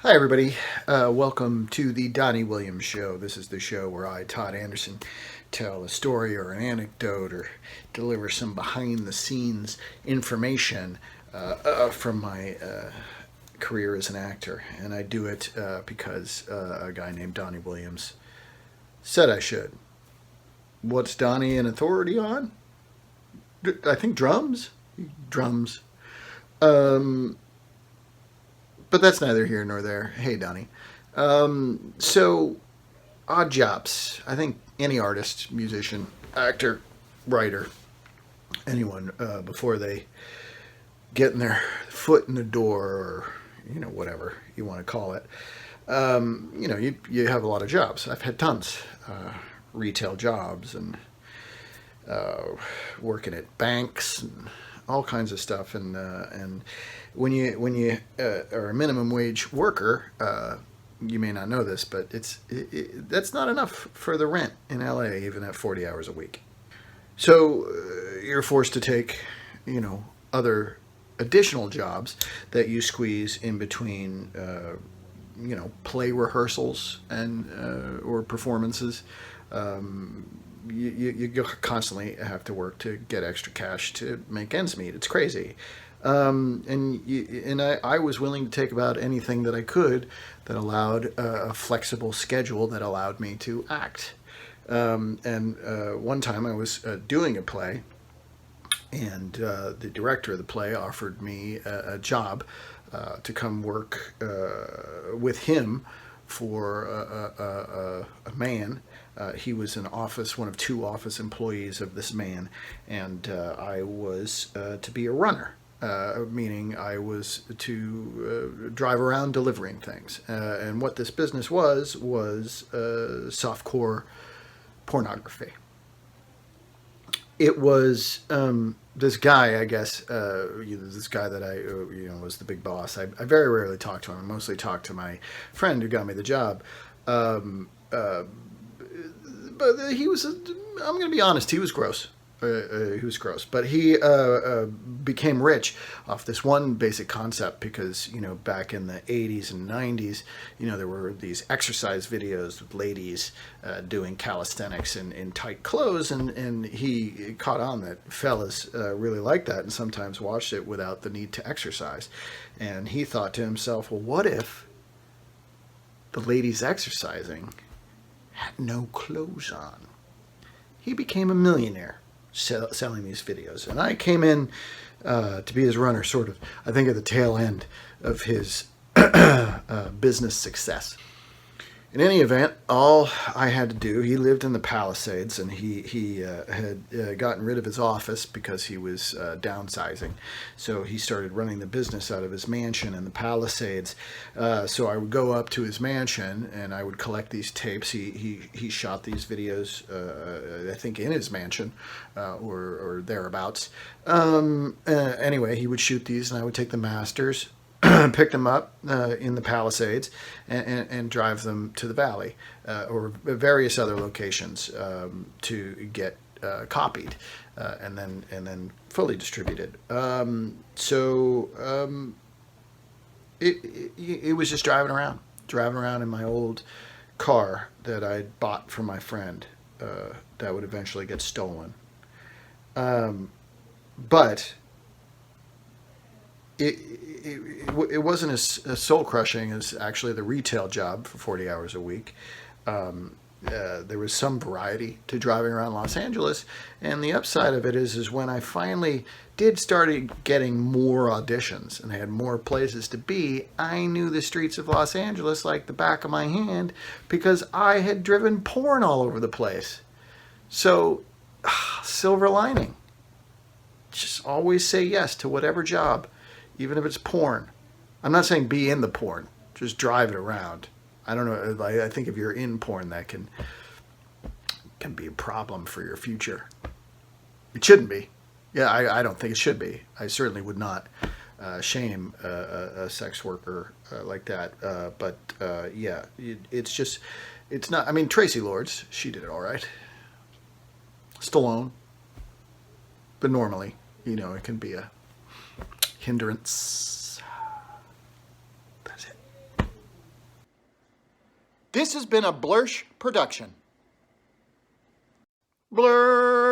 Hi, everybody. Welcome to the Donnie Williams Show. This is the show where I, Todd Anderson, tell a story or an anecdote or deliver some behind the scenes information from my career as an actor. And I do it because a guy named Donnie Williams said I should. What's Donnie an authority on? I think drums. Drums. Um, but that's neither here nor there. Hey, Donnie. So, odd jobs. I think any artist, musician, actor, writer, anyone, before they get in their foot in the door or, whatever you want to call it, you have a lot of jobs. I've had tons. Retail jobs and uh, working at banks and all kinds of stuff. And when you are a minimum wage worker, you may not know this, but that's not enough for the rent in LA, even at 40 hours a week. So you're forced to take, other additional jobs that you squeeze in between, play rehearsals and or performances. You constantly have to work to get extra cash to make ends meet. It's crazy. And I was willing to take about anything that I could that allowed a flexible schedule that allowed me to act. And one time I was doing a play, and the director of the play offered me a job to come work with him for a man. He was one of two office employees of this man, and I was to be a runner. Meaning I was to drive around delivering things. And what this business was softcore pornography. It was this guy, I guess, this guy that was the big boss. I very rarely talked to him. I mostly talked to my friend who got me the job. But he was, I'm going to be honest, he was gross. He was gross, but he became rich off this one basic concept because, back in the 80s and 90s, there were these exercise videos with ladies doing calisthenics in tight clothes, and he caught on that fellas really liked that and sometimes watched it without the need to exercise. And he thought to himself, well, what if the ladies exercising had no clothes on? He became a millionaire selling these videos. And I came in to be his runner, sort of, I think, at the tail end of his business success. In any event, all I had to do, he lived in the Palisades, and he had gotten rid of his office because he was downsizing. So he started running the business out of his mansion in the Palisades. So I would go up to his mansion, and I would collect these tapes. He shot these videos, I think, in his mansion or thereabouts. Anyway, he would shoot these, and I would take the masters, pick them up in the Palisades, and drive them to the Valley or various other locations to get copied and then fully distributed. It was just driving around in my old car that I'd bought from my friend that would eventually get stolen. But it wasn't as soul crushing as actually the retail job for 40 hours a week. There was some variety to driving around Los Angeles, and the upside of it is when I finally did started getting more auditions and I had more places to be, I knew the streets of Los Angeles like the back of my hand because I had driven porn all over the place. So, silver lining. Just always say yes to whatever job, even if it's porn. I'm not saying be in the porn. Just drive it around. I don't know. I think if you're in porn, that can be a problem for your future. It shouldn't be. Yeah, I don't think it should be. I certainly would not shame a sex worker like that. But yeah, it's not. I mean, Tracy Lords, she did it all right. Stallone, but normally, it can be a hindrance. That's it. This has been a Blursh production. Blursh.